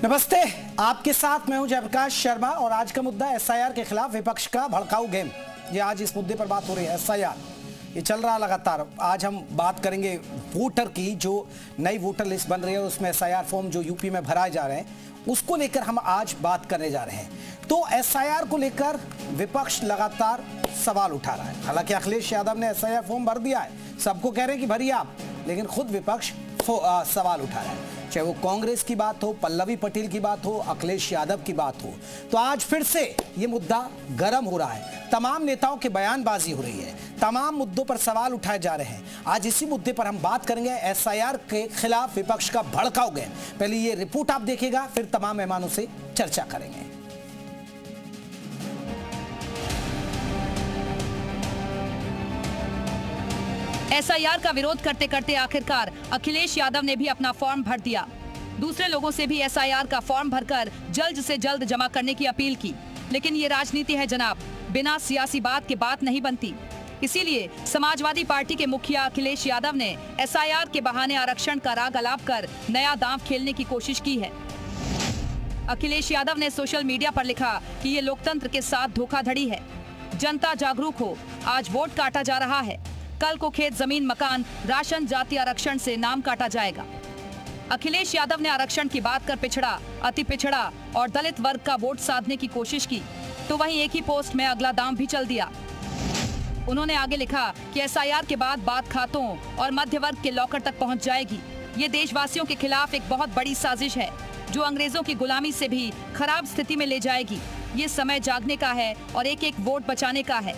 नमस्ते, आपके साथ मैं हूं जयप्रकाश शर्मा और आज का मुद्दा एसआईआर के खिलाफ विपक्ष का भड़काऊ गेम। ये आज इस मुद्दे पर बात हो रही है। एसआईआर ये चल रहा लगातार। आज हम बात करेंगे वोटर की, जो नई वोटर लिस्ट बन रही है उसमें एसआईआर फॉर्म जो यूपी में भराए जा रहे हैं उसको लेकर हम आज बात करने जा रहे हैं। तो एसआईआर को लेकर विपक्ष लगातार सवाल उठा रहा है। हालांकि अखिलेश यादव ने एसआईआर फॉर्म भर दिया है, सबको कह रहे हैं कि भरिए आप, लेकिन खुद विपक्ष सवाल उठा रहा है। चाहे वो कांग्रेस की बात हो, पल्लवी पटेल की बात हो, अखिलेश यादव की बात हो, तो आज फिर से ये मुद्दा गर्म हो रहा है। तमाम नेताओं की बयानबाजी हो रही है, तमाम मुद्दों पर सवाल उठाए जा रहे हैं। आज इसी मुद्दे पर हम बात करेंगे, एसआईआर के खिलाफ विपक्ष का भड़काऊ गेम। पहले ये रिपोर्ट आप देखिएगा, फिर तमाम मेहमानों से चर्चा करेंगे। एसआईआर का विरोध करते करते आखिरकार अखिलेश यादव ने भी अपना फॉर्म भर दिया। दूसरे लोगों से भी एसआईआर का फॉर्म भरकर जल्द से जल्द जमा करने की अपील की। लेकिन ये राजनीति है जनाब, बिना सियासी बात के बात नहीं बनती। इसीलिए समाजवादी पार्टी के मुखिया अखिलेश यादव ने एसआईआर के बहाने आरक्षण का राग अलाप कर नया दांव खेलने की कोशिश की है। अखिलेश यादव ने सोशल मीडिया पर लिखा कि ये लोकतंत्र के साथ धोखाधड़ी है। जनता जागरूक हो, आज वोट काटा जा रहा है, कल को खेत, जमीन, मकान, राशन, जाति आरक्षण से नाम काटा जाएगा। अखिलेश यादव ने आरक्षण की बात कर पिछड़ा, अति पिछड़ा और दलित वर्ग का वोट साधने की कोशिश की, तो वहीं एक ही पोस्ट में अगला दांव भी चल दिया। उन्होंने आगे लिखा कि एसआईआर के बाद बात खातों और मध्य वर्ग के लॉकर तक पहुंच जाएगी। ये देशवासियों के खिलाफ एक बहुत बड़ी साजिश है, जो अंग्रेजों की गुलामी से भी खराब स्थिति में ले जाएगी। ये समय जागने का है और एक एक वोट बचाने का है।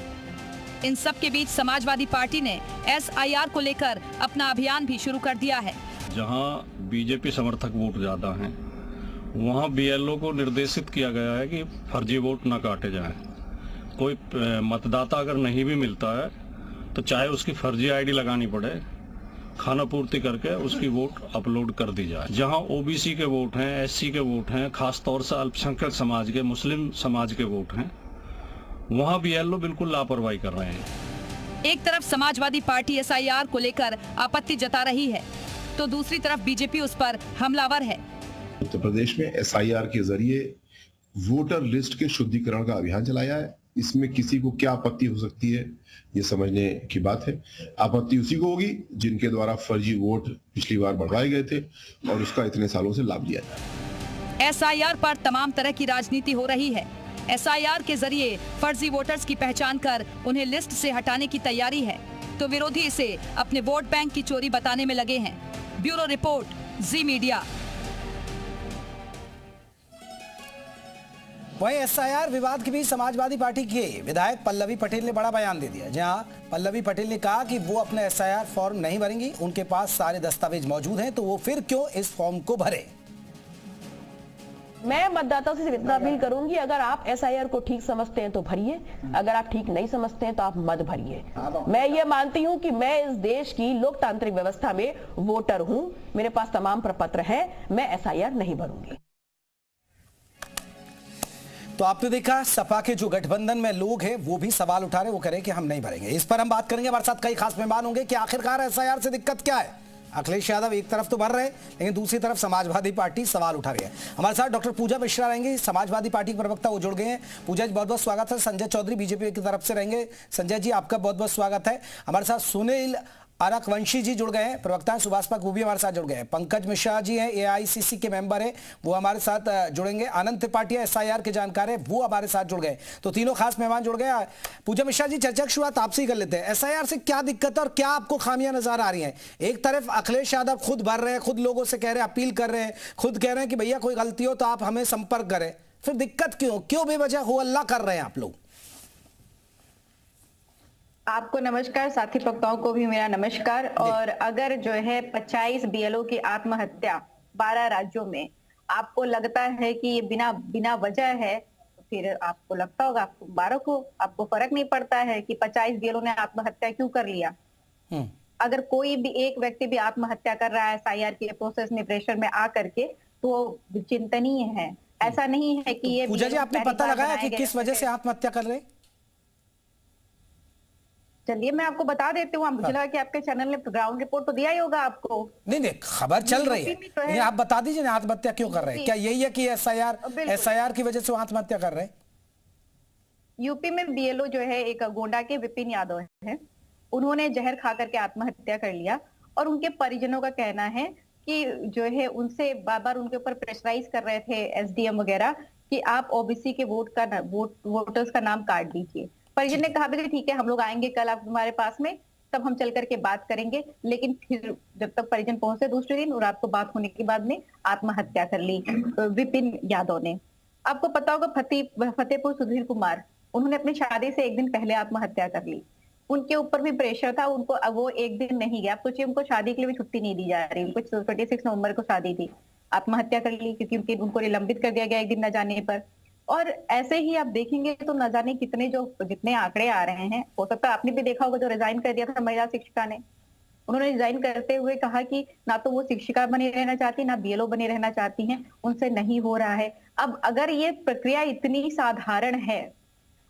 इन सब के बीच समाजवादी पार्टी ने एसआईआर को लेकर अपना अभियान भी शुरू कर दिया है। जहां बीजेपी समर्थक वोट ज्यादा हैं, वहां बीएलओ को निर्देशित किया गया है कि फर्जी वोट न काटे जाएं। कोई मतदाता अगर नहीं भी मिलता है तो चाहे उसकी फर्जी आईडी लगानी पड़े, खाना पूर्ति करके उसकी वोट अपलोड कर दी जाए। जहां ओबीसी के वोट हैं, एससी के वोट हैं, खासतौर से अल्पसंख्यक समाज के, मुस्लिम समाज के वोट हैं, वहाँ बीएलओ बिल्कुल लापरवाही कर रहे हैं। एक तरफ समाजवादी पार्टी एसआईआर को लेकर आपत्ति जता रही है, तो दूसरी तरफ बीजेपी उस पर हमलावर है। उत्तर प्रदेश में एसआईआर के जरिए वोटर लिस्ट के शुद्धिकरण का अभियान चलाया है। इसमें किसी को क्या आपत्ति हो सकती है, ये समझने की बात है। आपत्ति उसी को होगी जिनके द्वारा फर्जी वोट पिछली बार बढ़वाए गए थे और उसका इतने सालों से लाभ लिया जाए। एसआईआर पर तमाम तरह की राजनीति हो रही है। एसआईआर के जरिए फर्जी वोटर्स की पहचान कर उन्हें लिस्ट से हटाने की तैयारी है, तो विरोधी इसे अपने वोट बैंक की चोरी बताने में लगे हैं। ब्यूरो रिपोर्ट, जी मीडिया। वहीं एसआईआर विवाद के बीच समाजवादी पार्टी के विधायक पल्लवी पटेल ने बड़ा बयान दे दिया, जहां पल्लवी पटेल ने कहा कि वो अपने एसआईआर फॉर्म नहीं भरेंगी, उनके पास सारे दस्तावेज मौजूद हैं, तो वो फिर क्यों इस फॉर्म को भरे। मैं मतदाताओं से इतना अपील करूंगी, अगर आप एसआईआर को ठीक समझते हैं तो भरिए, अगर आप ठीक नहीं समझते हैं तो आप मत भरिए। मैं ये मानती हूं कि मैं इस देश की लोकतांत्रिक व्यवस्था में वोटर हूं, मेरे पास तमाम प्रपत्र हैं, मैं एसआईआर नहीं भरूंगी। तो आपने देखा, सपा के जो गठबंधन में लोग हैं वो भी सवाल उठा रहे, वो कह रहे हैं कि हम नहीं भरेंगे। इस पर हम बात करेंगे। हमारे साथ कई खास मेहमान होंगे कि आखिरकार एसआईआर से दिक्कत क्या है। अखिलेश यादव एक तरफ तो भर रहे हैं, लेकिन दूसरी तरफ समाजवादी पार्टी सवाल उठा रही है। हमारे साथ डॉक्टर पूजा मिश्रा रहेंगे, समाजवादी पार्टी के प्रवक्ता, वो जुड़ गए हैं। पूजा जी बहुत बहुत स्वागत है। संजय चौधरी बीजेपी की तरफ से रहेंगे। संजय जी आपका बहुत बहुत स्वागत है। हमारे साथ सुनील अरकवंशी जी जुड़ गए हैं, प्रवक्ता हैं सुभाष पाक, वो भी हमारे साथ जुड़ गए हैं। पंकज मिश्रा जी हैं, एआईसीसी के मेंबर हैं, वो हमारे साथ जुड़ेंगे। आनंद त्रिपाठी एसआईआर के जानकार हैं, वो हमारे साथ जुड़ गए। तो तीनों खास मेहमान जुड़ गए। पूजा मिश्रा जी, चर्चा की शुरुआत आपसे ही कर लेते हैं। एसआईआर से क्या दिक्कत है और क्या आपको खामियां नजर आ रही हैं। एक तरफ अखिलेश यादव खुद भर रहे हैं, खुद लोगों से कह रहे हैं, अपील कर रहे हैं, खुद कह रहे हैं कि भैया कोई गलती हो तो आप हमें संपर्क करें, फिर दिक्कत क्यों बेवजह हो हल्ला कर रहे हैं आप लोग। आपको नमस्कार, साथी वक्ताओं को भी मेरा नमस्कार। और अगर जो है 25 बीएलओ की आत्महत्या 12 राज्यों में आपको लगता है कि ये बिना वजह है, तो फिर आपको लगता होगा, आपको मुबारक हो, आपको फर्क नहीं पड़ता है कि 25 बीएलओ ने आत्महत्या क्यों कर लिया। अगर कोई भी एक व्यक्ति भी आत्महत्या कर रहा है एसआईआर के प्रोसेस में प्रेशर में आ करके, तो चिंतनीय है। ऐसा नहीं है कि ये पूजा जी आपने पता लगाया कि किस वजह से आत्महत्या कर रहे हैं? चलिए मैं आपको बता देती हूँ, मुझे लगा कि आपके चैनल ने ग्राउंड रिपोर्ट तो दिया ही होगा आपको। नहीं खबर चल रही है, लेकिन आप बता दीजिए ना आत्महत्या क्यों कर रहे हैं? क्या यही है कि एसआईआर की वजह से वो आत्महत्या कर रहे हैं? यूपी में बीएलओ जो है एक गोंडा के विपिन यादव है, उन्होंने जहर खा करके आत्महत्या कर लिया और उनके परिजनों का कहना है कि जो है उनसे बार बार उनके ऊपर प्रेशराइज कर रहे थे एसडीएम वगैरह कि आप ओबीसी के वोटर्स का नाम काट दीजिए। परिजन ने कहा कि ठीक है हम लोग आएंगे कल आप तुम्हारे पास में, तब हम चल करके बात करेंगे। लेकिन फिर जब तक परिजन पहुंचे दूसरे दिन और रात को बात होने के बाद में आत्महत्या कर ली विपिन यादव ने। आपको पता होगा फतेहपुर सुधीर कुमार, उन्होंने अपनी शादी से एक दिन पहले आत्महत्या कर ली। उनके ऊपर भी प्रेशर था, उनको वो एक दिन नहीं गया। आप सोचिए उनको शादी के लिए भी छुट्टी नहीं दी जा रही, उनको 26 नवंबर को शादी थी, आत्महत्या कर ली क्योंकि उनको निलंबित कर दिया गया एक दिन न जाने पर। और ऐसे ही आप देखेंगे तो न जाने कितने जितने आंकड़े आ रहे हैं। हो सकता है आपने भी देखा होगा जो रिजाइन कर दिया था महिला शिक्षिका ने, उन्होंने रिजाइन करते हुए कहा कि ना तो वो शिक्षिका बनी रहना चाहती, ना बीएलओ बनी रहना चाहती हैं, उनसे नहीं हो रहा है। अब अगर ये प्रक्रिया इतनी साधारण है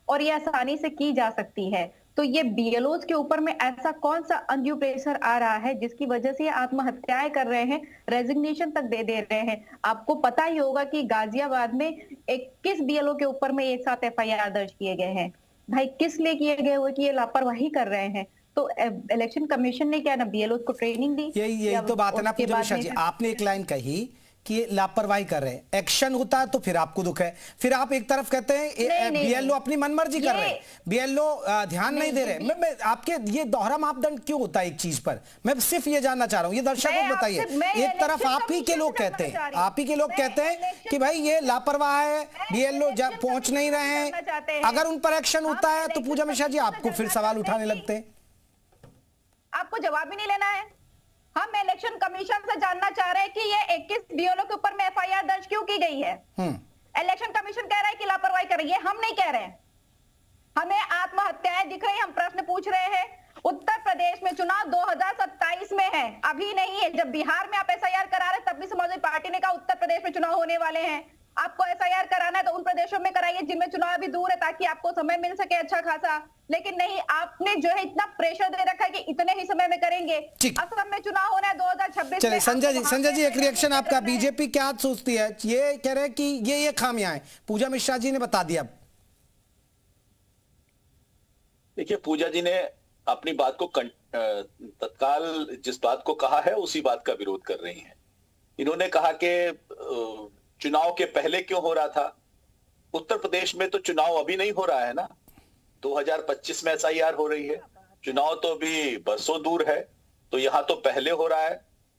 और ये आसानी से की जा सकती है, तो ये बीएलओज के ऊपर में ऐसा कौन सा अनड्यू प्रेशर आ रहा है जिसकी वजह से ये आत्महत्याएं कर रहे हैं, रेजिग्नेशन तक दे रहे हैं। आपको पता ही होगा कि गाजियाबाद में 21 बीएलओ के ऊपर में एक साथ एफआईआर दर्ज किए गए हैं। भाई किस लिए किए गए हुए कि ये लापरवाही कर रहे हैं। तो इलेक्शन कमीशन ने क्या ना बीएलओ को ट्रेनिंग दी। यही तो बात है ना पूजा मिश्रा जी, आपने एक लाइन कही कि लापरवाही कर रहे हैं, एक्शन होता है तो फिर आपको दुख है। फिर आप एक तरफ कहते हैं बीएलओ अपनी मनमर्जी कर रहे हैं, बीएलओ ध्यान नहीं दे रहे। मैं आपके ये दोहरा मापदंड क्यों होता है एक चीज पर, मैं सिर्फ ये जानना चाह रहा हूं, ये दर्शकों को बताइए। एक तरफ आप ही के लोग कहते हैं, कि भाई ये लापरवाह है, बीएलओ पहुंच नहीं रहे हैं, अगर उन पर एक्शन होता है तो पूजा मिश्रा जी आपको फिर सवाल उठाने लगते हैं। आपको जवाब ही नहीं लेना है। हम इलेक्शन कमीशन से जानना चाह रहे हैं कि ये 21 बीएलओ के ऊपर में एफआईआर दर्ज क्यों की गई है। इलेक्शन कमीशन कह रहा है कि लापरवाही कर रही है, हम नहीं कह रहे हैं। हमें आत्महत्याएं दिख रही, हम प्रश्न पूछ रहे हैं। उत्तर प्रदेश में चुनाव 2027 में है, अभी नहीं है। जब बिहार में आप एसआईआर करा रहे तब भी समाजवादी पार्टी ने कहा उत्तर प्रदेश में चुनाव होने वाले हैं, आपको एसआईआर कराना है तो उन प्रदेशों में कराइए जिनमें चुनाव अभी दूर है, ताकि आपको समय मिल सके अच्छा खासा। लेकिन नहीं, आपने जो है इतना प्रेशर दे रखा है कि इतने ही समय में करेंगे। असम में चुनाव होना है 2026 चलिए संजय जी एक रिएक्शन आपका। बीजेपी क्या सोचती है? ये कह रहे हैं कि ये खामियां हैं, पूजा मिश्रा जी ने बता दिया। देखिए पूजा जी ने अपनी बात को तत्काल जिस बात को कहा है उसी बात का विरोध कर रही हैं। इन्होंने कहा कि चुनाव के पहले क्यों हो रहा था। उत्तर प्रदेश में तो चुनाव अभी नहीं हो रहा है ना, 2025 में एसआईआर हो रही है, चुनाव तो अभी बरसों दूर है, तो यहाँ तो पहले हो रहा है,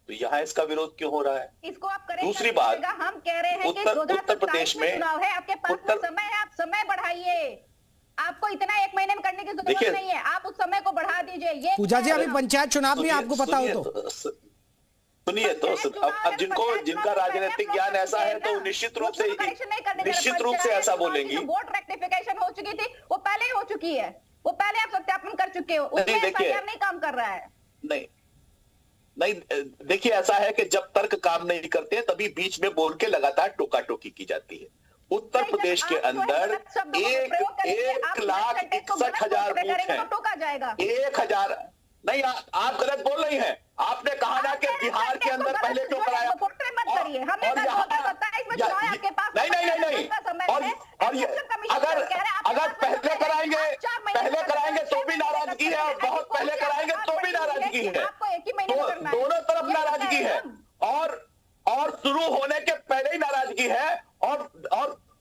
तो यहाँ इसका विरोध क्यों हो रहा है। इसको आप करें। दूसरी बात, हम कह रहे हैं उत्तर प्रदेश में चुनाव है, आपके पास समय है, आप समय बढ़ाइए। आपको इतना 1 महीने में करने की जरूरत नहीं है, आप उस समय को बढ़ा दीजिए। ये पूजा जी अभी पंचायत चुनाव भी आपको पता हो तो सुनिए, तो अब जिनका राजनीतिक ज्ञान ऐसा है तो निश्चित रूप से ऐसा बोलेंगी। वोट रेक्टिफिकेशन हो चुकी थी, वो पहले ही हो चुकी है, वो पहले आप सत्यापन कर चुके हो, उसमें एसआईआर नहीं काम कर रहा है। नहीं देखिए, ऐसा है कि जब तर्क काम नहीं करते तभी बीच में बोल के लगातार टोका टोकी की जाती है। उत्तर प्रदेश के अंदर 1,61,000 बूथ हैं। 1,000 नहीं, आप गलत बोल रही हैं। आपने कहा ना कि बिहार के अंदर पहले क्यों कराया, नहीं अगर पहले कराएंगे तो भी नाराजगी है, और बहुत पहले कराएंगे तो भी नाराजगी है, दोनों तरफ नाराजगी है, और शुरू होने के पहले ही नाराजगी है। और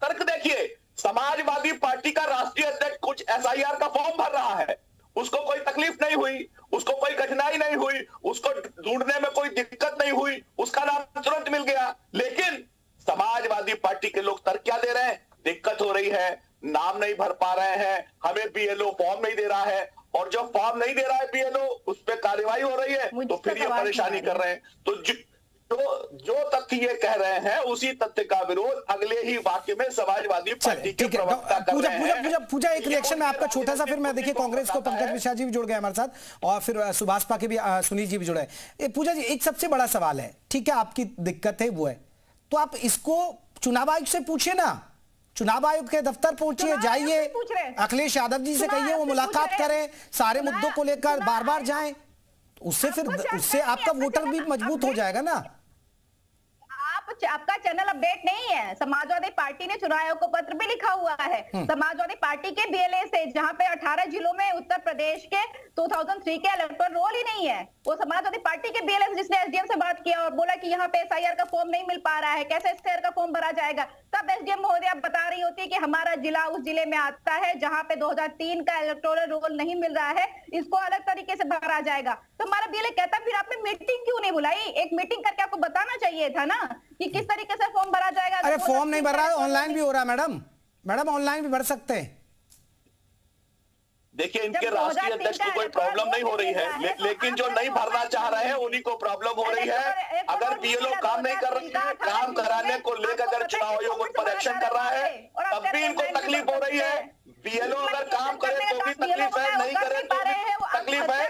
तर्क देखिए, समाजवादी पार्टी का राष्ट्रीय अध्यक्ष कुछ एसआईआर का फॉर्म भर रहा है, उसको कोई तकलीफ नहीं हुई, उसको कोई कठिनाई नहीं हुई, उसको ढूंढने में कोई दिक्कत नहीं हुई, उसका नाम तुरंत मिल गया। लेकिन समाजवादी पार्टी के लोग तर्क क्या दे रहे हैं, दिक्कत हो रही है, नाम नहीं भर पा रहे हैं, हमें बीएलओ फॉर्म नहीं दे रहा है, और जो फॉर्म नहीं दे रहा है बीएलओ उस पर कार्रवाई हो रही है, तो फिर ये परेशानी कर रहे हैं। तो जो तथ्य ये कह रहे हैं उसी तथ्य का विरोध अगले ही वाक्य में समाजवादी पार्टी के प्रवक्ता कर रहे हैं। पूजा एक रिएक्शन में आपका छोटा सा, फिर मैं देखिए कांग्रेस को पंकज मिश्रा जी भी जुड़ गए हमारे साथ, और फिर सुभाषपा के भी सुनील जी भी जुड़े। पूजा जी एक सबसे बड़ा सवाल है, ठीक है आपकी दिक्कत है वो है, तो आप इसको चुनाव आयोग से पूछे ना, चुनाव आयोग के दफ्तर पहुंचिए, जाइए, अखिलेश यादव जी से कहिए वो मुलाकात करें, सारे मुद्दों को लेकर बार बार जाएं, उससे आपका वोटर भी मजबूत हो जाएगा ना। आपका चैनल अपडेट नहीं है। समाजवादी पार्टी ने चुनाव आयोग को पत्र भी लिखा हुआ है। समाजवादी पार्टी के बीएलए से, जहां पे 18 जिलों में उत्तर प्रदेश के 2003 के इलेक्टोरल रोल ही नहीं है, वो समाजवादी पार्टी के बीएलए जिसने एसडीएम से बात किया और बोला कि यहाँ पे एसआईआर का फॉर्म नहीं मिल पा रहा है, कैसे एसआईआर का फॉर्म भरा जाएगा, तब एसडीएम महोदय आप बता रही होती कि हमारा जिला उस जिले में आता है जहां पे 2003 का इलेक्टोरल रोल नहीं मिल रहा है, इसको अलग तरीके से भरा जाएगा। तो हमारा बीएलए कहता फिर आपने मीटिंग क्यों नहीं बुलाई? एक मीटिंग करके आपको बताना चाहिए था ना कि किस तरीके से फॉर्म भरा जाएगा। अरे फॉर्म नहीं भर रहा है, ऑनलाइन भी हो रहा है मैडम ऑनलाइन भी भर सकते हैं। देखिए, इनके राष्ट्रीय अध्यक्ष को कोई प्रॉब्लम नहीं हो रही है, लेकिन जो नहीं भरना चाह रहे हैं उन्हीं को प्रॉब्लम हो रही है। अगर बीएलओ काम नहीं कर रही है, काम कराने को लेकर अगर चुनाव आयोग उन पर एक्शन कर रहा है, तब भी इनको तकलीफ हो रही है। बीएलओ अगर काम करे तो भी तकलीफ है, नहीं करे तो भी तकलीफ है।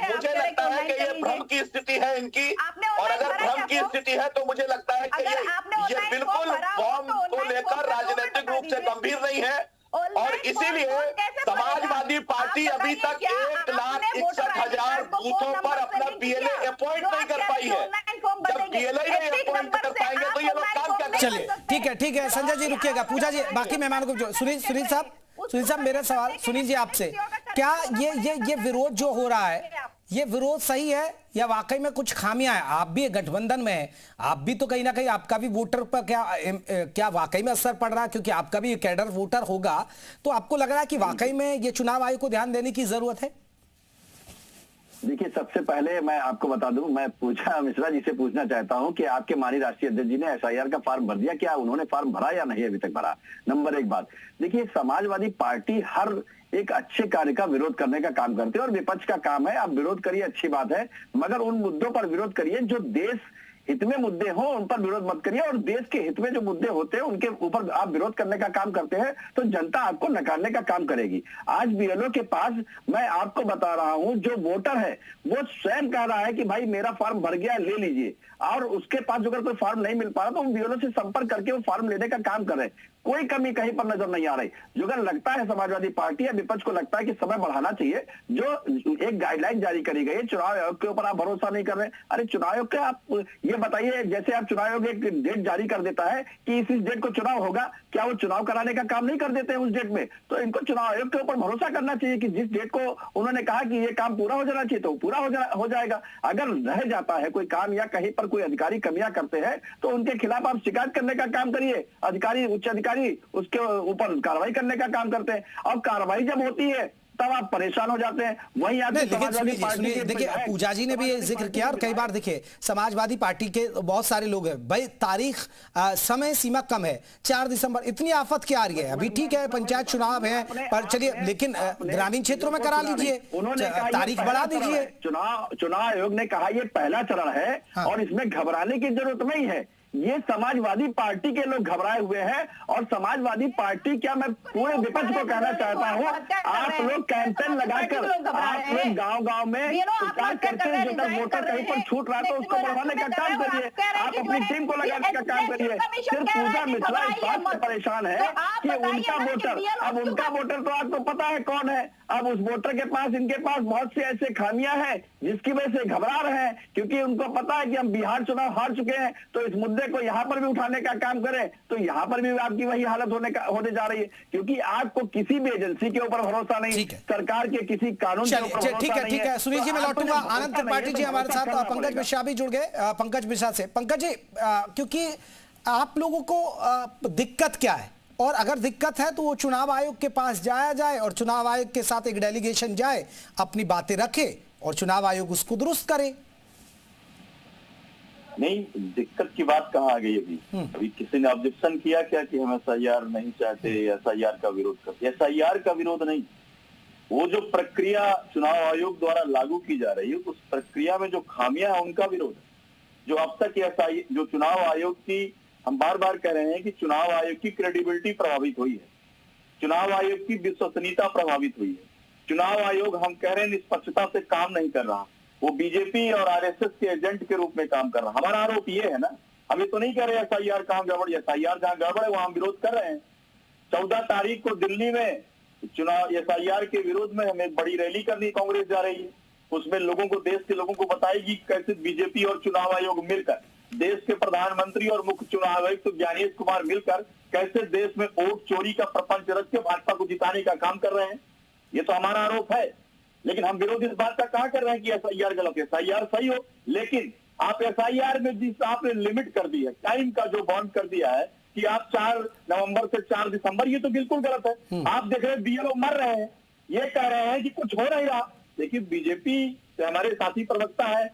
मुझे लगता है कि ये भ्रम की स्थिति है इनकी, और अगर भ्रम की स्थिति है तो मुझे लगता है कि ये बिल्कुल फॉर्म को लेकर राजनीतिक रूप से गंभीर नहीं है। और इसीलिए समाजवादी पार्टी अभी तक 1,61,000 बूथों पर अपना बीएलए अपॉइंट नहीं कर पाई है। जब बीएलए नहीं अपॉइंट कर पाएंगे तो ये लोग काम क्या करेंगे? चलिए ठीक है संजय जी रुकिएगा, पूजा जी बाकी मेहमानों को सुनील साहब मेरा सवाल सुनील जी आपसे, क्या ये विरोध जो हो रहा है, ये विरोध सही है या वाकई में कुछ खामियां हैं? आप भी गठबंधन में हैं, आप भी तो कहीं ना कहीं आपका भी वोटर पर क्या वाकई में असर पड़ रहा है, क्योंकि आपका भी कैडर वोटर होगा, तो आपको लग रहा है कि वाकई में ये चुनाव आयोग को ध्यान देने की जरूरत है? देखिए, सबसे पहले मैं आपको बता दूं, मैं पूजा मिश्रा जी से पूछना चाहता हूं कि आपके माननीय राष्ट्रीय अध्यक्ष जी ने एसआईआर का फॉर्म भर दिया, क्या उन्होंने फॉर्म भरा या नहीं अभी तक भरा? नंबर एक बात, देखिए समाजवादी पार्टी हर एक अच्छे कार्य का विरोध करने का काम करते हैं और विपक्ष का काम है, आप विरोध करिए, अच्छी बात है, मगर उन मुद्दों पर विरोध करिए जो देश हित में मुद्दे हो, उन पर विरोध मत करिए। और देश के हित में जो मुद्दे होते हैं उनके ऊपर आप विरोध करने का काम करते हैं तो जनता आपको नकारने का काम करेगी। आज बीएलओ के पास, मैं आपको बता रहा हूं, जो वोटर है वो स्वयं कह रहा है कि भाई मेरा फॉर्म भर गया, ले लीजिए, और उसके पास अगर कोई फॉर्म नहीं मिल पा रहा तो बीएलओ से संपर्क करके वो फॉर्म लेने का काम करे। कोई कमी कहीं पर नजर नहीं आ रही। जो अगर लगता है समाजवादी पार्टी या विपक्ष को लगता है कि समय बढ़ाना चाहिए, जो एक गाइडलाइन जारी करी गई है, चुनाव आयोग के ऊपर आप भरोसा नहीं कर रहे। अरे चुनाव आयोग का आप ये बताइए, जैसे आप चुनाव आयोग एक डेट जारी कर देता है कि इस डेट को चुनाव होगा, क्या वो चुनाव कराने का काम नहीं कर देते हैं उस डेट में? तो इनको चुनाव आयोग के ऊपर भरोसा करना चाहिए कि जिस डेट को उन्होंने कहा कि ये काम पूरा हो जाना चाहिए तो पूरा हो जाएगा। अगर रह जाता है कोई काम या कहीं पर कोई अधिकारी कमियां करते हैं तो उनके खिलाफ आप शिकायत करने का काम करिए। अधिकारी, उच्च अधिकारी उसके ऊपर कार्रवाई करने का काम करते हैं, और कार्रवाई जब होती है तब आप परेशान हो जाते हैं। वही देखिए पूजा जी ने भी ये जिक्र किया, और कई बार देखिए समाजवादी पार्टी के बहुत सारे लोग हैं, भाई तारीख समय सीमा कम है, 4 दिसंबर, इतनी आफत क्या आ रही है? अभी ठीक है पंचायत चुनाव है, पर चलिए, लेकिन ग्रामीण क्षेत्रों में करा लीजिए, तारीख बढ़ा दीजिए। चुनाव आयोग ने कहा ये पहला चरण है और इसमें घबराने की जरूरत नहीं है। ये समाजवादी पार्टी के लोग घबराए हुए हैं, और समाजवादी पार्टी, क्या मैं पूरे विपक्ष को कहना चाहता हूं, आप लोग कैंपेन लगाकर, आप लोग गांव-गांव में प्रचार करते हैं, जो वोटर कहीं पर छूट रहा है तो उसको बढ़ाने का काम करिए, आप अपनी टीम को लगाने का काम करिए। सिर्फ पूजा मिश्रा इस बात से परेशान है कि उनका वोटर, अब उनका वोटर तो आपको पता है कौन है, अब उस वोटर के पास, इनके पास बहुत से ऐसे खामियां हैं जिसकी वजह से घबरा रहे हैं, क्योंकि उनको पता है कि हम बिहार चुनाव हार चुके हैं, तो इस मुद्दे को यहाँ पर भी उठाने का काम करें तो यहाँ पर भी आपकी वही हालत होने जा रही है, क्योंकि आपको किसी भी एजेंसी के ऊपर भरोसा नहीं, सरकार के किसी कानून के ऊपर भरोसा नहीं है। ठीक है सुनील जी, मैं लौटूंगा। आनंद त्रिपाठी जी हमारे साथ, पंकज मिश्रा भी जुड़ गए, पंकज मिश्रा से। पंकज जी, क्योंकि आप लोगों को दिक्कत क्या है, और अगर दिक्कत है तो वो चुनाव आयोग के पास जाया जाए और चुनाव आयोग के साथ एक डेलीगेशन जाए, अपनी बातें रखे और चुनाव आयोग उसको दुरुस्त करे। नहीं, दिक्कत की बात कहाँ आ गई? अभी किसी ने ऑब्जेक्शन किया क्या कि हम एसआईआर नहीं चाहते, एसआईआर का विरोध करते? एसआईआर का विरोध नहीं, वो जो प्रक्रिया चुनाव आयोग द्वारा लागू की जा रही है उस प्रक्रिया में जो खामियां है उनका विरोध है। जो अब तक जो चुनाव आयोग की, हम बार बार कह रहे हैं कि चुनाव आयोग की क्रेडिबिलिटी प्रभावित हुई है, चुनाव आयोग की विश्वसनीयता प्रभावित हुई है। चुनाव आयोग, हम कह रहे हैं, निष्पक्षता से काम नहीं कर रहा, वो बीजेपी और आरएसएस के एजेंट के रूप में काम कर रहा। हमारा आरोप ये है ना, हम ये तो नहीं कह रहे एसआईआर कहां गड़बड़, एसआईआर जहां गड़बड़ है वहां हम विरोध कर रहे हैं, 14 तारीख को दिल्ली में चुनाव SIR के विरोध में हमें बड़ी रैली करनी कांग्रेस जा रही है। उसमें लोगों को, देश के लोगों को बताएगी कैसे बीजेपी और चुनाव आयोग मिलकर, देश के प्रधानमंत्री और मुख्य चुनाव आयुक्त ज्ञानेश कुमार मिलकर कैसे देश में वोट चोरी का प्रपंच रच के भाजपा को जिताने का काम कर रहे हैं। ये तो हमारा आरोप है, लेकिन हम विरोध इस बात का कहां कर रहे हैं कि SIR गलत है। SIR सही हो, लेकिन आप SIR में जिस आपने लिमिट कर दी है, टाइम का जो बाउंड कर दिया है कि आप 4 नवंबर से 4 दिसंबर, ये तो बिल्कुल गलत है। आप देख रहे हैं BLO मर रहे हैं, ये कह रहे हैं कि कुछ हो नहीं रहा। देखिए बीजेपी से हमारे साथी प्रवक्ता है,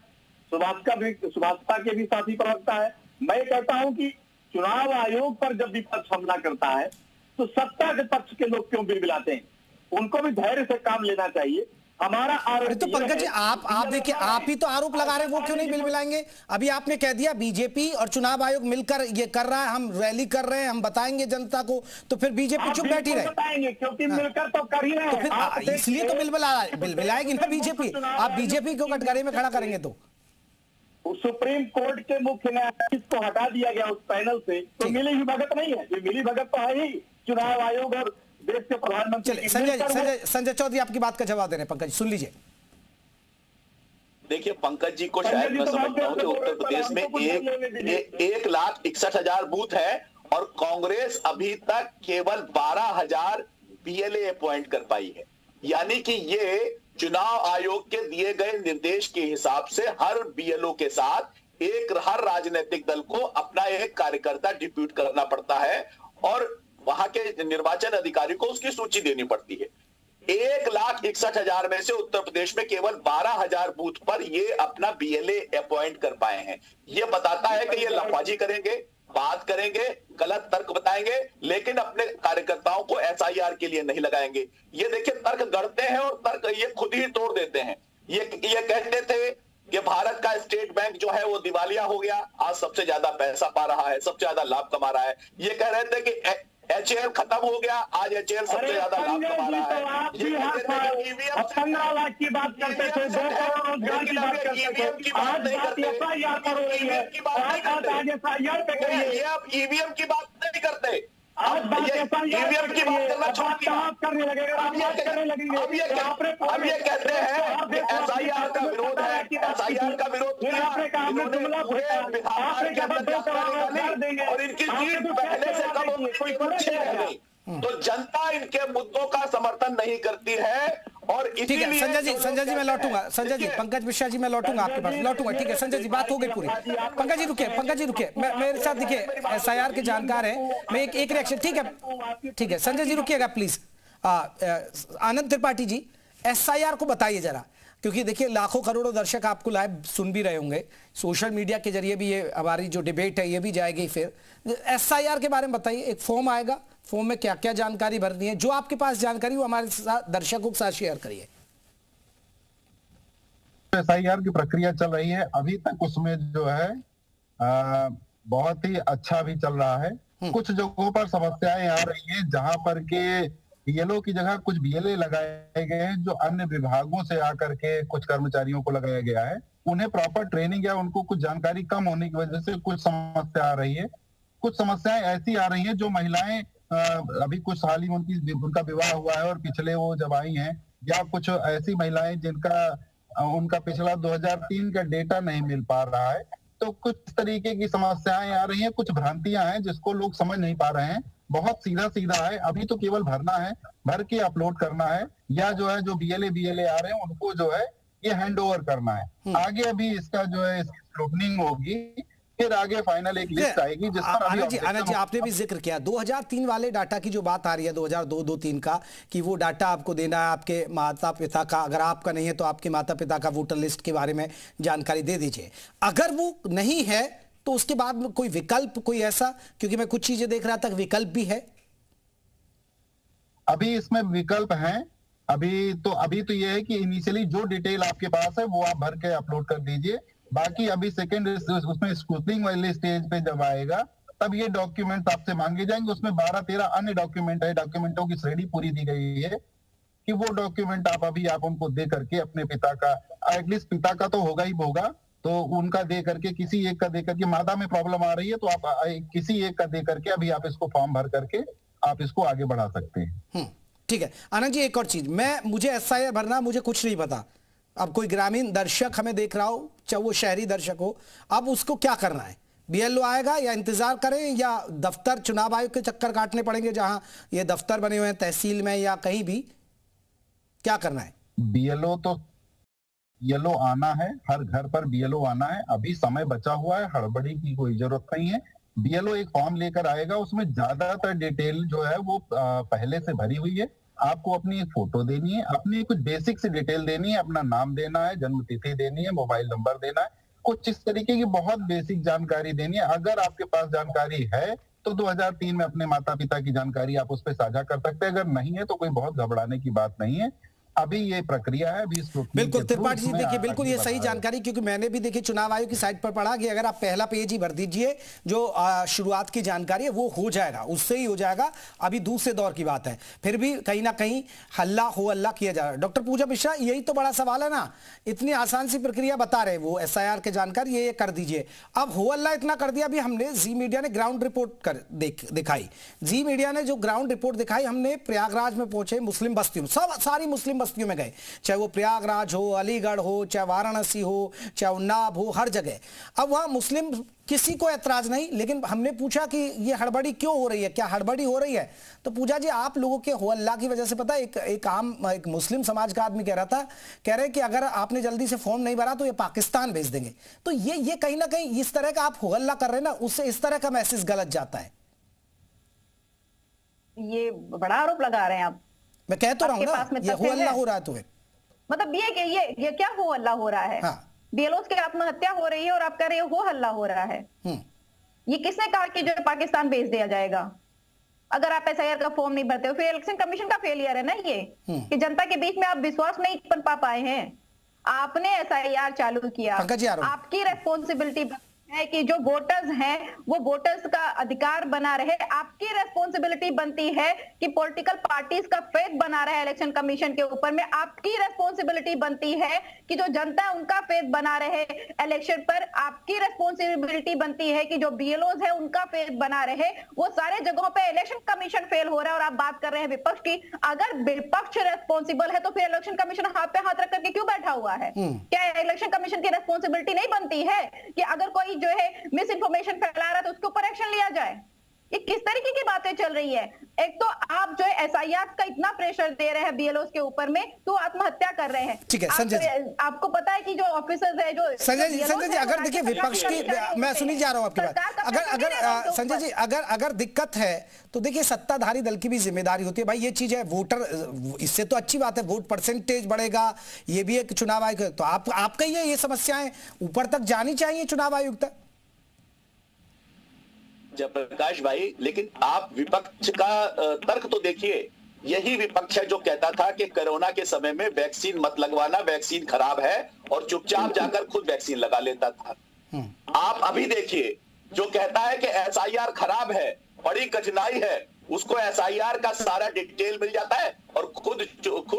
सुभाषपा के भी साथी प्रवक्ता है। मैं कहता हूं कि चुनाव आयोग पर जब विपक्ष हमला करता है तो सत्ता के पक्ष के लोग क्यों बिलबिलाते हैं? उनको भी धैर्य से काम लेना चाहिए। हमारा आरोप तो पंकज जी, आप देखिए, आप ही तो आरोप लगा रहे हैं, वो क्यों नहीं बिलबिलाएंगे? अभी आपने कह दिया बीजेपी और चुनाव आयोग मिलकर ये कर रहा है, हम रैली कर रहे हैं, हम बताएंगे जनता को, तो फिर बीजेपी चुप बैठी रहे? बताएंगे क्योंकि मिलकर तो कर ही रहे हैं। तो फिर इसलिए तो बिलबिलाएगी ना बीजेपी। आप बीजेपी को कटघरे में खड़ा करेंगे तो सुप्रीम कोर्ट के मुख्य न्यायाधीश को हटा दिया गया उस पैनल से, तो मिली भगत नहीं है। ये मिली भगत तो है ही चुनाव आयोग और देश के प्रधानमंत्री। संजय चौधरी आपकी बात का जवाब दे रहे हैं। पंकज सुन लीजिए। देखिए पंकज जी को शायद मैं समझता हूँ कि उत्तर प्रदेश में 1,61,000 बूथ है और कांग्रेस अभी तक केवल 12,000 BLA अपॉइंट कर पाई है। यानी कि ये चुनाव आयोग के दिए गए निर्देश के हिसाब से हर BLO के साथ हर राजनीतिक दल को अपना एक कार्यकर्ता डिप्यूट करना पड़ता है और वहां के निर्वाचन अधिकारी को उसकी सूची देनी पड़ती है। 1,61,000 में से उत्तर प्रदेश में केवल 12,000 बूथ पर ये अपना BLA अपॉइंट कर पाए हैं। ये बताता है कि ये लफाजी करेंगे, बात करेंगे, गलत तर्क बताएंगे, लेकिन अपने कार्यकर्ताओं को SIR के लिए नहीं लगाएंगे। ये देखिए तर्क गढ़ते हैं और तर्क ये खुद ही तोड़ देते हैं। ये कहते थे कि भारत का स्टेट बैंक जो है वो दिवालिया हो गया, आज सबसे ज्यादा पैसा पा रहा है, सबसे ज्यादा लाभ कमा रहा है। ये कह रहे थे कि HAL खत्म हो गया, आज HAL सबसे ज्यादा लाभ कमा रहा है। ये 15 लाख की बात करते थे, 2 करोड़ रोजगार की बात करते थे, आज SIR पर हो रही है, आज SIR पे गई है। ये आप EVM की बात नहीं करते, आज EVM की बात करना छोड़ दिया। करने लगेगा, अब ये कहते हैं कि SIR का विरोध है, SIR का विरोध किया, और इनकी सीट पहले से कम होगी, तो जनता इनके मुद्दों का समर्थन नहीं करती है। और ठीक है संजय जी मैं लौटूंगा। संजय जी, पंकज मिश्रा जी मैं लौटूंगा आपके पास, लौटूंगा। ठीक है संजय जी, बात हो गई पूरी। पंकज जी रुकिए, मेरे साथ देखिए SIR के जानकार हैं, मैं एक रिएक्शन। ठीक है संजय जी रुकिएगा प्लीज। आनंद त्रिपाठी जी, SIR को बताइए जरा, क्योंकि देखिए लाखों करोड़ों दर्शक आपको लाइव सुन भी रहे होंगे, सोशल मीडिया के जरिए भी ये हमारी जो डिबेट है ये भी जाएगी। फिर SIR के बारे में बताइए, एक फॉर्म आएगा, फॉर्म में क्या क्या जानकारी भरनी है, जो आपके पास जानकारी वो हमारे साथ दर्शकों के साथ शेयर करिए। SIR की प्रक्रिया चल रही है, अभी तक उसमें जो है बहुत ही अच्छा भी चल रहा है। कुछ जगहों पर समस्याएं आ रही है, जहां पर के BLO की जगह कुछ BLA लगाए गए हैं जो अन्य विभागों से आकर के कुछ कर्मचारियों को लगाया गया है। उन्हें प्रॉपर ट्रेनिंग या उनको कुछ जानकारी कम होने की वजह से कुछ समस्या आ रही है। कुछ समस्याएं ऐसी आ रही हैं जो महिलाएं अभी कुछ साल ही उनका विवाह हुआ है और पिछले वो जब आई हैं, या कुछ ऐसी महिलाएं जिनका उनका पिछला 2003 का डेटा नहीं मिल पा रहा है, तो कुछ तरीके की समस्याएं आ रही हैं, कुछ भ्रांतियां हैं जिसको लोग समझ नहीं पा रहे हैं। बहुत सीधा है, अभी तो केवल भरना है, भर के अपलोड करना है, या जो है जो BLA आ रहे हैं उनको जो है ये हैंड ओवर करना है। आगे अभी इसका जो है स्क्रूटनिंग होगी, फिर आगे फाइनल एक लिस्ट आएगी जिस पर आनंद जी आपने भी जिक्र किया 2003 वाले डाटा की जो बात आ रही है, 2002-2003 का, कि वो डाटा आपको देना है आपके माता पिता का, अगर आपका नहीं है तो आपके माता पिता का वोटर लिस्ट के बारे में जानकारी दे दीजिए। अगर वो नहीं है तो उसके बाद में कोई विकल्प, कोई ऐसा, क्योंकि मैं कुछ चीजें देख रहा था विकल्प भी है। अभी इसमें विकल्प हैं। अभी तो ये है कि इनिशियली जो डिटेल आपके पास है वो आप भर के अपलोड कर दीजिए। बाकी अभी सेकंड उसमें स्क्रूटनिंग वाले स्टेज पे जब आएगा तब ये डॉक्यूमेंट आपसे मांगे जाएंगे। उसमें 12-13 अन्य डॉक्यूमेंट है, डॉक्यूमेंटों की श्रेणी पूरी दी गई है कि वो डॉक्यूमेंट आप उनको दे करके अपने पिता का, एटलीस्ट पिता का तो होगा ही होगा, तो उनका दे करके, किसी एक का दे करके, माता में प्रॉब्लम आ रही है तो आप किसी एक का दे करके अभी आप इसको फॉर्म भर करके आप इसको आगे बढ़ा सकते हैं। ठीक है आनंद जी, एक और चीज, मुझे एसआईआर भरना, मुझे कुछ नहीं पता। अब कोई ग्रामीण दर्शक हमें देख रहा हो, चाहे वो शहरी दर्शक हो, अब उसको क्या करना है? बीएलओ आएगा या इंतजार करें या दफ्तर चुनाव आयोग के चक्कर काटने पड़ेंगे जहां ये दफ्तर बने हुए हैं तहसील में या कहीं भी? क्या करना है? बीएलओ आना है, हर घर पर बीएलओ आना है। अभी समय बचा हुआ है, हड़बड़ी की कोई जरूरत नहीं है। बीएलओ एक फॉर्म लेकर आएगा, उसमें ज्यादातर डिटेल जो है वो पहले से भरी हुई है। आपको अपनी एक फोटो देनी है, अपनी कुछ बेसिक सी डिटेल देनी है, अपना नाम देना है, जन्म तिथि देनी है, मोबाइल नंबर देना है, कुछ इस तरीके की बहुत बेसिक जानकारी देनी है। अगर आपके पास जानकारी है तो 2003 में अपने माता पिता की जानकारी आप उस पर साझा कर सकते हैं। अगर नहीं है तो कोई बहुत घबराने की बात नहीं है। अभी ये प्रक्रिया है, अभी बिल्कुल त्रिपाठी जी, देखिए बिल्कुल ये सही जानकारी, क्योंकि मैंने भी देखिए चुनाव आयोग की साइट पर पढ़ा कि अगर आप पहला पेज ही भर दीजिए जो शुरुआत की जानकारी है वो हो जाएगा, उससे ही हो जाएगा। अभी दूसरे दौर की बात है, फिर भी कहीं ना कहीं हल्ला हो अल्लाह किया जा रहा है। डॉक्टर पूजा मिश्रा, यही तो बड़ा सवाल है ना, इतनी आसान सी प्रक्रिया बता रहे वो एसआईआर के जानकारी ये कर दीजिए, अब हो अल्लाह इतना कर दिया। अभी हमने जी मीडिया ने ग्राउंड रिपोर्ट दिखाई, जी मीडिया ने जो ग्राउंड रिपोर्ट दिखाई, हमने प्रयागराज में पहुंचे, मुस्लिम बस्तियों, सारी मुस्लिम बस्तियों में गए, चाहे वो प्रयागराज हो, अलीगढ़ हो, चाहे वाराणसी हो, चाहे उन्नाव हो, हर जगह। अब वहां मुस्लिम किसी को ऐतराज नहीं, लेकिन हमने पूछा कि ये हड़बड़ी क्यों हो रही है, क्या हड़बड़ी हो रही है? तो पूजा जी, आप लोगों के हो अल्लाह की वजह से, पता है एक मुस्लिम समाज का आदमी कह रहा था, कह रहे कि अगर आपने जल्दी से फॉर्म नहीं भरा तो ये पाकिस्तान भेज देंगे। तो ये कहीं ना कहीं इस तरह का आप हो अल्लाह कर रहे हैं ना, उससे इस तरह का मैसेज गलत जाता है। ये बड़ा आरोप लगा रहे हैं आप। मैं कह तो रहा हूं ना, ये हो अल्लाह हो रहा है। तो मतलब ये क्या हो अल्लाह हो रहा है? हाँ। बीएलओस की आत्महत्या हो रही है और आप कह रहे हो हल्ला हो रहा है। ये किसने कहा कि जो पाकिस्तान भेज दिया जाएगा? अगर आप एसआईआर का फॉर्म नहीं भरते हो, फिर इलेक्शन कमीशन का फेलियर है ना ये, कि जनता के बीच में आप विश्वास नहीं बन पा पाए हैं। आपने एसआईआर चालू किया, आपकी रेस्पॉन्सिबिलिटी है कि जो वोटर्स हैं वो वोटर्स का अधिकार बना रहे। आपकी रेस्पॉन्सिबिलिटी बनती है कि पॉलिटिकल पार्टीज का फेथ बना रहे इलेक्शन कमीशन के ऊपर में। आपकी रेस्पॉन्सिबिलिटी बनती है कि जो जनता है उनका फेथ बना रहे इलेक्शन पर। आपकी रेस्पॉन्सिबिलिटी बनती है कि जो बीएलओज है उनका फेथ बना रहे। वो सारे जगहों पे इलेक्शन कमीशन फेल हो रहा है और आप बात कर रहे हैं विपक्ष की। अगर विपक्ष रेस्पॉन्सिबल है तो फिर इलेक्शन कमीशन हाथ पे हाथ रख करके क्यों बैठा हुआ है? क्या इलेक्शन कमीशन की रेस्पॉन्सिबिलिटी नहीं बनती है कि अगर कोई जो है मिस इन्फॉर्मेशन फैला रहा है तो उसके ऊपर एक्शन लिया जाए? ये किस तरीके की बातें चल रही है? एक तो आप जो है एसआईआर का इतना प्रेशर दे रहे हैं बीएलओस के ऊपर में, तो आत्महत्या कर रहे हैं। ठीक है संजय जी, आपको पता है कि जो ऑफिसर्स है, जो संजय जी अगर देखिए विपक्ष की, मैं सुनी जा रहा हूं आपकी बात, अगर संजय जी अगर दिक्कत है तो देखिए सत्ताधारी दल की भी जिम्मेदारी होती है भाई। ये चीज है, वोटर, इससे तो अच्छी बात है, वोट परसेंटेज बढ़ेगा, ये भी एक चुनाव आयोग, तो आप कहिए ये समस्याएं ऊपर तक जानी चाहिए चुनाव आयोग तक। जयप्रकाश भाई, लेकिन आप विपक्ष का तर्क तो देखिए। यही विपक्ष है जो कहता था कि कोरोना के समय में वैक्सीन मत लगवाना, वैक्सीन खराब है, और चुपचाप जाकर खुद वैक्सीन लगा लेता था। आप अभी देखिए, जो कहता है कि एसआईआर खराब है, बड़ी कठिनाई है, उसको एसआईआर का सारा डिटेल मिल जाता है और खुद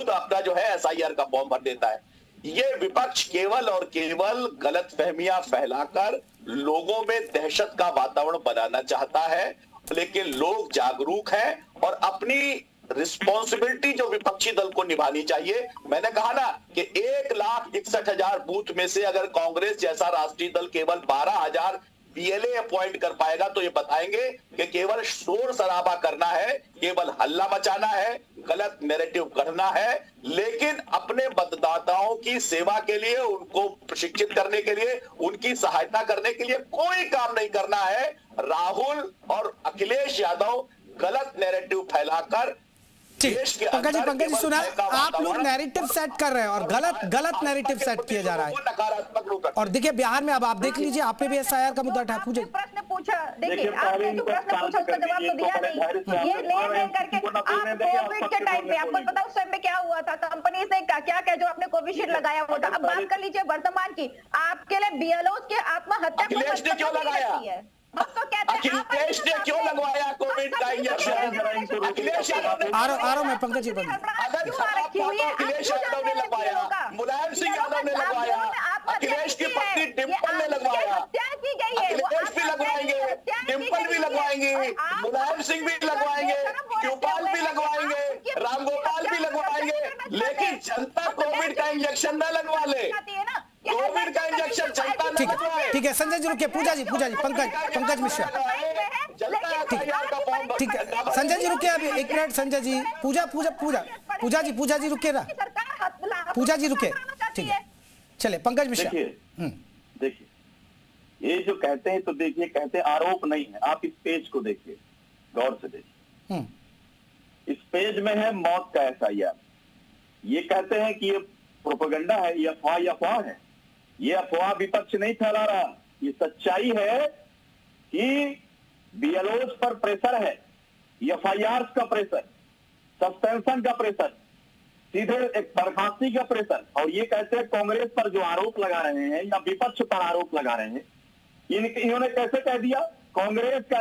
अपना जो है एसआईआर का फॉर्म भर देता है। ये विपक्ष केवल और केवल गलतफहमियां फैलाकर लोगों में दहशत का वातावरण बनाना चाहता है, लेकिन लोग जागरूक हैं और अपनी रिस्पॉन्सिबिलिटी जो विपक्षी दल को निभानी चाहिए। मैंने कहा ना कि 1,61,000 बूथ में से अगर कांग्रेस जैसा राष्ट्रीय दल केवल 12,000 बीएलए अपॉइंट कर पाएगा तो ये बताएंगे कि केवल शोर शराबा करना है, केवल हल्ला मचाना है, गलत नैरेटिव गढ़ना है, लेकिन अपने मतदाताओं की सेवा के लिए, उनको प्रशिक्षित करने के लिए, उनकी सहायता करने के लिए कोई काम नहीं करना है। राहुल और अखिलेश यादव गलत नैरेटिव फैलाकर पंकज जी सुना, आप लोग नैरेटिव सेट कर रहे हैं और गलत नैरेटिव सेट किया जा रहा है। नकारात्मक, और देखिए बिहार में अब आप देख लीजिए, आपने भी एसआईआर का मुद्दा उठाया। पूछे प्रश्न पूछा, देखिए आपने जो प्रश्न पूछा उसका जवाब तो दिया नहीं। ये ले करके आप कोविड के टाइम पे, आपको पता उस टाइम पे क्या हुआ था, कंपनी से क्या क्या जो आपने कोविशील्ड लगाया हुआ था। अब बात कर लीजिए वर्तमान की, आपके लिए बीएलओ के आत्महत्या क्यों लगाया? अखिलेश ने क्यों लगवाया कोविड का इंजेक्शन? अखिलेश यादव में पंकज जी अखिलेश यादव ने लगवाया, मुलायम सिंह यादव ने लगवाया, अखिलेश की पत्नी डिम्पल ने लगवाया, अखिलेश भी लगवाएंगे, डिम्पल भी लगवाएंगे, मुलायम सिंह भी लगवाएंगे। इंजेक्शन न लगवा ले, कोविड का इंजेक्शन चलता न लगवाए। ठीक है संजय जी रुकिए, पूजा जी पंकज मिश्रा, ठीक है संजय जी रुकिए अभी 1 मिनट। संजय जी पूजा जी रुकिए ना, पूजा जी रुकिए, ठीक है चले पंकज मिश्रा। देखिए ये जो कहते हैं, तो देखिए कहते हैं आरोप नहीं है, आप इस पेज को देखिए, गौर से देखिए, इस पेज में है मौत का SIR। ये कहते हैं कि ये प्रोपेगेंडा है, ये अफवाह है। ये अफवाह विपक्ष नहीं फैला रहा, ये सच्चाई है कि BLOs पर प्रेशर है, FIRs का प्रेशर, सस्पेंशन का प्रेशर, सीधे एक बर्खास्ती का प्रेशर। और ये कहते हैं कांग्रेस पर जो आरोप लगा रहे हैं या विपक्ष पर आरोप लगा रहे हैं, इन्होंने कैसे कह दिया, कांग्रेस का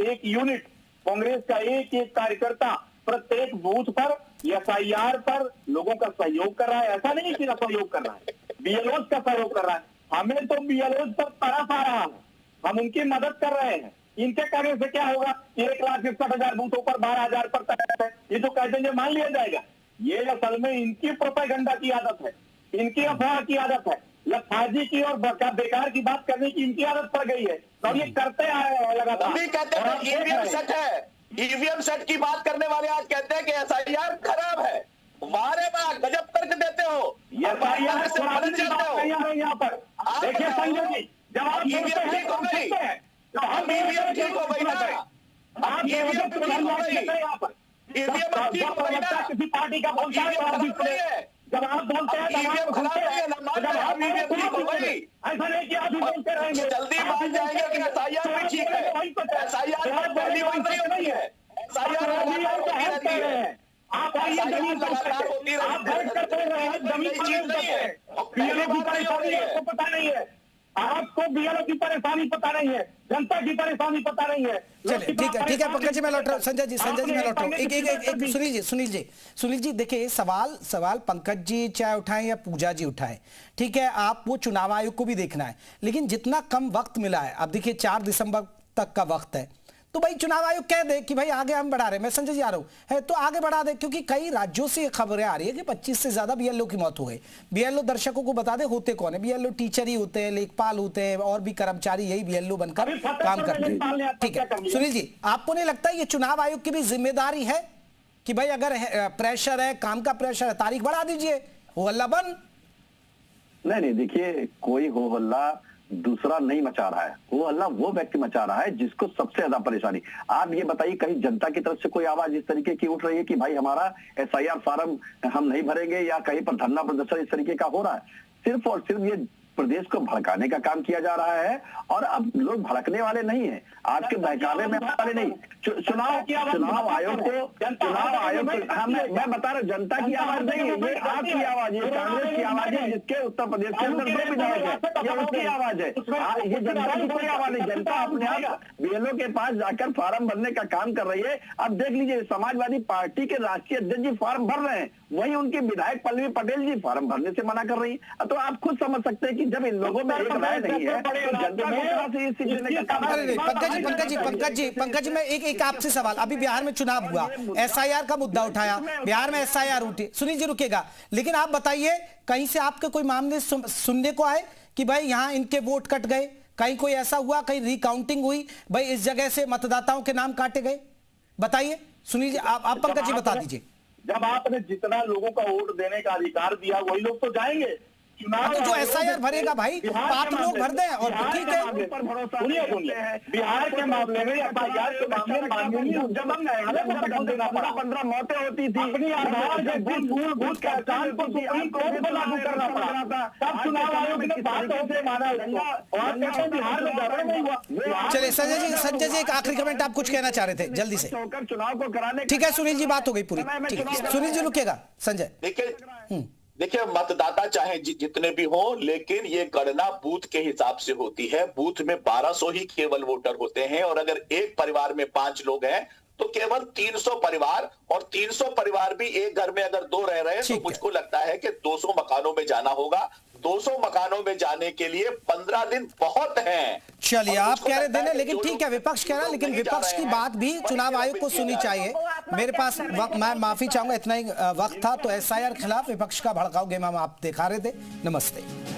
एक यूनिट, कांग्रेस का एक कार्यकर्ता प्रत्येक बूथ पर SIR पर लोगों का सहयोग कर रहा है। ऐसा नहीं कि सहयोग कर रहा है, BLOs का सहयोग कर रहा है। हमें तो BLOs पर तरस आ रहा है, हम उनकी मदद कर रहे हैं। इनके करने से क्या होगा, 1,61,000 बूथों पर 12,000 पर तक है, ये जो कहते हैं मान लिया जाएगा। ये असल में इनकी प्रोपेगेंडा की आदत है, इनकी अफवाह की आदत है, लफाजी की और बेकार की बात करने की इनकी आदत पड़ गई है, और ये करते आ रहे हैं लगातार। कहते हैं ईवीएम सेट है, ईवीएम सेट की बात करने वाले आज कहते हैं कि SIR खराब है। वारे वाह, गजब तर्क देते हो। SIR से मदद चाहते हो यहाँ पर। देखिए संजय जी, जब आप ईवीएम ठीक हो गई, हम ईवीएम ठीक हो गई ना, आप ईवीएम ठीक हो गई, ईवीएम ठीक हो गई ना, किसी पार्टी का बोलता है, जब आप बोलते हैं ईवीएम खराब है ना, हम ईवीएम ठीक हो गई, ऐसा नहीं कि आप भी बोलते रहेंगे। जल्दी मान जाएंगे कि SIR भी ठीक है। SIR पहली बात नहीं है, SIR आप लगातार होती आपको पता नहीं है, आपको BLO की परेशानी पता नहीं है, जनता की परेशानी पता नहीं है। चलिए ठीक है पंकज जी मैं लौट रहा हूँ, संजय जी मैं लौट रहा हूँ। एक सुनील जी देखिए, सवाल पंकज जी चाहे उठाएं या पूजा जी उठाएं, ठीक है, आप वो चुनाव आयोग को भी देखना है, लेकिन जितना कम वक्त मिला है, अब देखिए 4 दिसंबर तक का वक्त है, तो भाई चुनाव आयोग कह दे कि भाई आगे हम बढ़ा रहे हैं, मैं संजय जी आ रहा हूं, है तो आगे बढ़ा दे, क्योंकि कई राज्यों से खबरें आ रही है कि 25 से ज्यादा BLO की मौत हो गई। BLO दर्शकों को बता दे होते कौन है, BLO टीचर ही होते हैं, लेखपाल होते हैं, और भी कर्मचारी यही BLO बनकर काम करते हैं। ठीक है सुनील जी, आपको नहीं लगता ये चुनाव आयोग की भी जिम्मेदारी है कि भाई अगर प्रेशर है, काम का प्रेशर है, तारीख बढ़ा दीजिए, हो हल्ला बंद? नहीं देखिए, कोई हो हल्ला दूसरा नहीं मचा रहा है, वो हल्ला वो व्यक्ति मचा रहा है जिसको सबसे ज्यादा परेशानी। आप ये बताइए, कहीं जनता की तरफ से कोई आवाज इस तरीके की उठ रही है कि भाई हमारा SIR फॉर्म हम नहीं भरेंगे, या कहीं पर धरना प्रदर्शन इस तरीके का हो रहा है? सिर्फ और सिर्फ ये प्रदेश को भड़काने का काम किया जा रहा है, और अब लोग भड़कने वाले नहीं है, आपके बहकावे में वाले नहीं। चुनाव आयोग को मैं बता रहा हूँ, जनता की आवाज नहीं है, ये आपकी आवाज है, कांग्रेस की आवाज है, जिसके उत्तर प्रदेश के अंदर 2 विधायक है, ये उनकी आवाज है, ये जनता की कोई आवाज नहीं। जनता अपने आप BLO के पास जाकर फॉर्म भरने का काम कर रही है। अब देख लीजिए, समाजवादी पार्टी के राष्ट्रीय अध्यक्ष जी फॉर्म भर रहे हैं, वहीं उनकी विधायक पल्लवी पटेल जी फॉर्म भरने से मना कर रही है। तो आप खुद समझ सकते हैं कि जब इन लोगों में एक राय नहीं है, तो जनता से इस चीज पंकज जी मैं एक आपसे सवाल, अभी बिहार में चुनाव हुआ, SIR का मुद्दा उठाया, बिहार में SIR उठी, सुनील जी रुकेगा, लेकिन आप बताइए कहीं से आपके कोई मामले सुनने को आए कि भाई यहाँ इनके वोट कट गए, कहीं कोई ऐसा हुआ, कहीं रिकाउंटिंग हुई, भाई इस जगह से मतदाताओं के नाम काटे गए? बताइए सुनील जी, आप पंकज जी बता दीजिए। जब आपने जितना लोगों का वोट देने का अधिकार दिया, वही लोग तो जाएंगे चुनाव। तो जो SIR भरेगा भाई, 5 लोग भर दें और ठीक है। सुनिए, बिहार के मामले में FIR के मामले में 15 मौतें होती थी, अपनी आधार से बूथ का स्थान पर सुप्रीम कोर्ट को लागू करना पड़ा था, तब चुनाव आयोग ने बातों से माना और बिहार में गड़बड़ नहीं हुआ। चलिए संजय जी एक आखिरी कमेंट, आप कुछ कहना चाह रहे थे जल्दी से? चुनाव को कराने, ठीक है सुनील जी, बात हो गई पूरी, ठीक है सुनील जी रुकेगा। संजय देखिए, मतदाता चाहे जितने भी हो, लेकिन ये गणना बूथ के हिसाब से होती है। बूथ में 1200 ही केवल वोटर होते हैं, और अगर एक परिवार में 5 लोग हैं तो केवल 300 परिवार, और 300 परिवार भी एक घर में अगर 2 रह रहे हैं, तो मुझको लगता है कि 200 मकानों में जाना होगा, 200 मकानों में जाने के लिए 15 दिन बहुत हैं। चलिए, आप कह रहे थे, लेकिन ठीक है, विपक्ष कह रहा है, लेकिन विपक्ष की बात भी चुनाव आयोग को सुननी चाहिए। मेरे पास वक्त, मैं माफी चाहूंगा, इतना ही वक्त था। तो एसआईआर खिलाफ विपक्ष का भड़काऊ गेम हम आप दिखा रहे थे। नमस्ते।